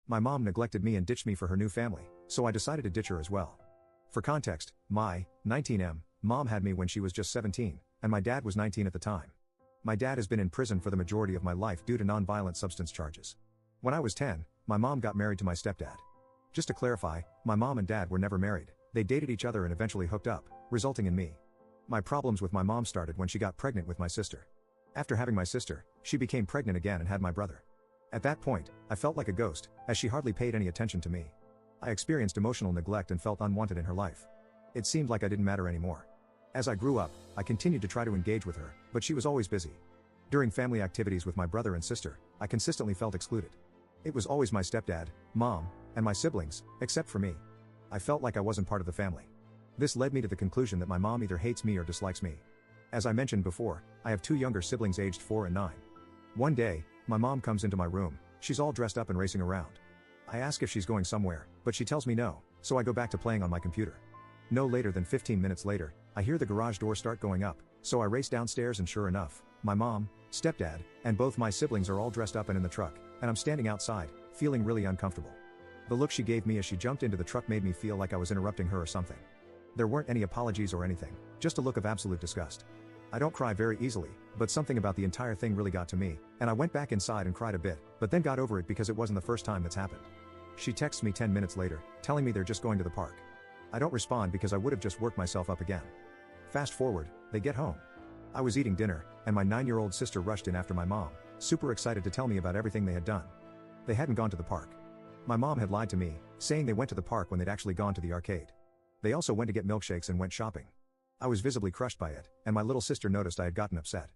My mom neglected me and ditched me for her new family, so I decided to ditch her as well. For context, my 19M mom had me when she was just 17, and my dad was 19 at the time. My dad has been in prison for the majority of my life due to non-violent substance charges. When I was 10, my mom got married to my stepdad. Just to clarify, my mom and dad were never married, they dated each other and eventually hooked up, resulting in me. My problems with my mom started when she got pregnant with my sister. After having my sister, she became pregnant again and had my brother. At that point, I felt like a ghost, as she hardly paid any attention to me. I experienced emotional neglect and felt unwanted in her life. It seemed like I didn't matter anymore. As I grew up, I continued to try to engage with her, but she was always busy. During family activities with my brother and sister, I consistently felt excluded. It was always my stepdad, mom, and my siblings, except for me. I felt like I wasn't part of the family. This led me to the conclusion that my mom either hates me or dislikes me. As I mentioned before, I have 2 younger siblings aged 4 and 9. One day, my mom comes into my room, she's all dressed up and racing around. I ask if she's going somewhere, but she tells me no, so I go back to playing on my computer. No later than 15 minutes later, I hear the garage door start going up, so I race downstairs and sure enough, my mom, stepdad, and both my siblings are all dressed up and in the truck, and I'm standing outside, feeling really uncomfortable. The look she gave me as she jumped into the truck made me feel like I was interrupting her or something. There weren't any apologies or anything, just a look of absolute disgust. I don't cry very easily, but something about the entire thing really got to me, and I went back inside and cried a bit, but then got over it because it wasn't the first time that's happened. She texts me 10 minutes later, telling me they're just going to the park. I don't respond because I would have just worked myself up again. Fast forward, they get home. I was eating dinner, and my 9-year-old sister rushed in after my mom, super excited to tell me about everything they had done. They hadn't gone to the park. My mom had lied to me, saying they went to the park when they'd actually gone to the arcade. They also went to get milkshakes and went shopping. I was visibly crushed by it, and my little sister noticed I had gotten upset.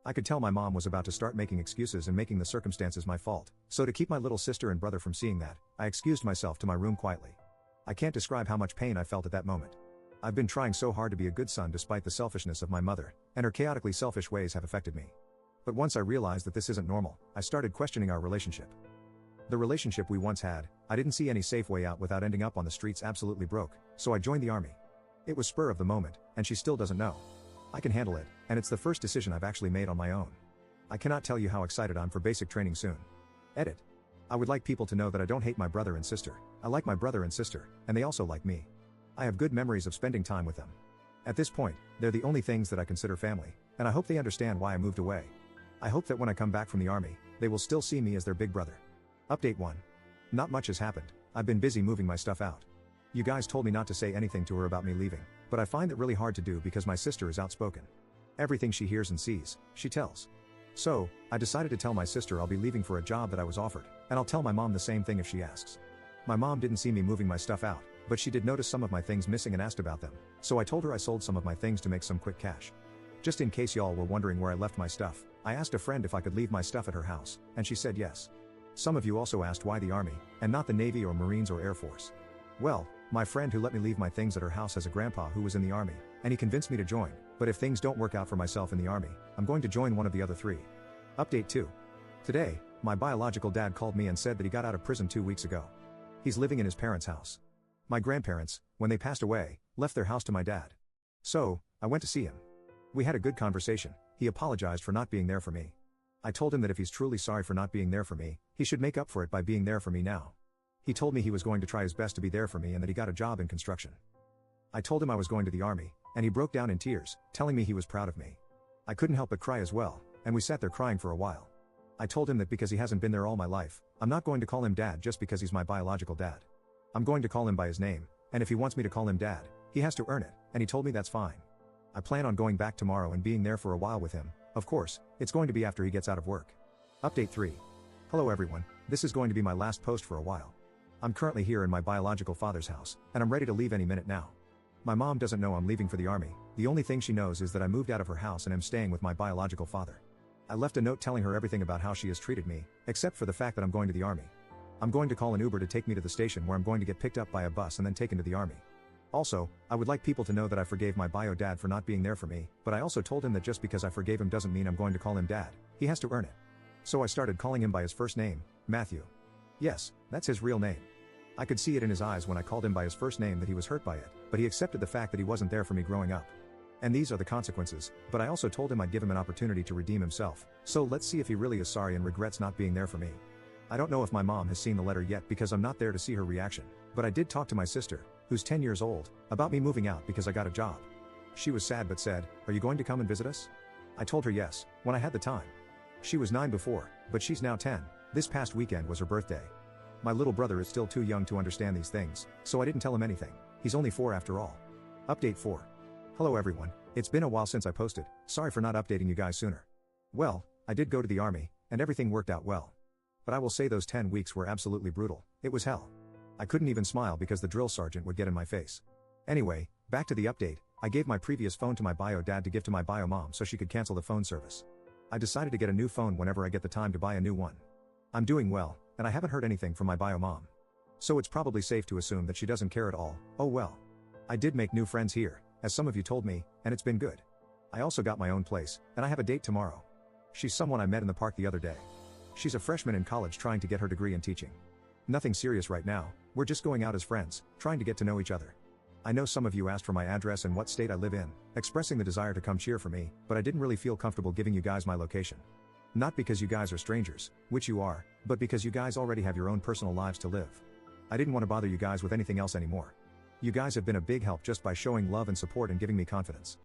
I could tell my mom was about to start making excuses and making the circumstances my fault, so to keep my little sister and brother from seeing that, I excused myself to my room quietly. I can't describe how much pain I felt at that moment. I've been trying so hard to be a good son despite the selfishness of my mother, and her chaotically selfish ways have affected me. But once I realized that this isn't normal, I started questioning our relationship. The relationship we once had, I didn't see any safe way out without ending up on the streets absolutely broke, so I joined the army. It was spur of the moment, and she still doesn't know. I can handle it, and it's the first decision I've actually made on my own. I cannot tell you how excited I'm for basic training soon. Edit. I would like people to know that I don't hate my brother and sister. I like my brother and sister, and they also like me. I have good memories of spending time with them. At this point, they're the only things that I consider family, and I hope they understand why I moved away. I hope that when I come back from the army, they will still see me as their big brother. Update 1. Not much has happened. I've been busy moving my stuff out. You guys told me not to say anything to her about me leaving, but I find it really hard to do because my sister is outspoken. Everything she hears and sees, she tells. So, I decided to tell my sister I'll be leaving for a job that I was offered, and I'll tell my mom the same thing if she asks. My mom didn't see me moving my stuff out, but she did notice some of my things missing and asked about them, so I told her I sold some of my things to make some quick cash. Just in case y'all were wondering where I left my stuff, I asked a friend if I could leave my stuff at her house, and she said yes. Some of you also asked why the Army, and not the Navy or Marines or Air Force. Well, my friend who let me leave my things at her house has a grandpa who was in the Army, and he convinced me to join, but if things don't work out for myself in the Army, I'm going to join one of the other 3. Update 2. Today, my biological dad called me and said that he got out of prison 2 weeks ago. He's living in his parents' house. My grandparents, when they passed away, left their house to my dad. So, I went to see him. We had a good conversation. He apologized for not being there for me. I told him that if he's truly sorry for not being there for me, he should make up for it by being there for me now. He told me he was going to try his best to be there for me and that he got a job in construction. I told him I was going to the Army, and he broke down in tears, telling me he was proud of me. I couldn't help but cry as well, and we sat there crying for a while. I told him that because he hasn't been there all my life, I'm not going to call him dad just because he's my biological dad. I'm going to call him by his name, and if he wants me to call him dad, he has to earn it, and he told me that's fine. I plan on going back tomorrow and being there for a while with him. Of course, it's going to be after he gets out of work. Update 3. Hello everyone, this is going to be my last post for a while. I'm currently here in my biological father's house, and I'm ready to leave any minute now. My mom doesn't know I'm leaving for the Army. The only thing she knows is that I moved out of her house and am staying with my biological father. I left a note telling her everything about how she has treated me, except for the fact that I'm going to the Army. I'm going to call an Uber to take me to the station where I'm going to get picked up by a bus and then taken to the Army. Also, I would like people to know that I forgave my bio dad for not being there for me, but I also told him that just because I forgave him doesn't mean I'm going to call him dad. He has to earn it. So I started calling him by his first name, Matthew. Yes, that's his real name. I could see it in his eyes when I called him by his first name that he was hurt by it, but he accepted the fact that he wasn't there for me growing up. And these are the consequences, but I also told him I'd give him an opportunity to redeem himself, so let's see if he really is sorry and regrets not being there for me. I don't know if my mom has seen the letter yet because I'm not there to see her reaction, but I did talk to my sister, who's 10 years old, about me moving out because I got a job. She was sad but said, "Are you going to come and visit us?" I told her yes, when I had the time. She was 9 before, but she's now 10. This past weekend was her birthday. My little brother is still too young to understand these things, so I didn't tell him anything. He's only 4 after all. Update 4. Hello everyone, it's been a while since I posted, sorry for not updating you guys sooner. Well, I did go to the army, and everything worked out well. But I will say those 10 weeks were absolutely brutal, it was hell. I couldn't even smile because the drill sergeant would get in my face. Anyway, back to the update, I gave my previous phone to my bio dad to give to my bio mom so she could cancel the phone service. I decided to get a new phone whenever I get the time to buy a new one. I'm doing well, and I haven't heard anything from my bio mom. So it's probably safe to assume that she doesn't care at all. Oh well. I did make new friends here, as some of you told me, and it's been good. I also got my own place, and I have a date tomorrow. She's someone I met in the park the other day. She's a freshman in college trying to get her degree in teaching. Nothing serious right now, we're just going out as friends, trying to get to know each other. I know some of you asked for my address and what state I live in, expressing the desire to come cheer for me, but I didn't really feel comfortable giving you guys my location. Not because you guys are strangers, which you are, but because you guys already have your own personal lives to live. I didn't want to bother you guys with anything else anymore. You guys have been a big help just by showing love and support and giving me confidence.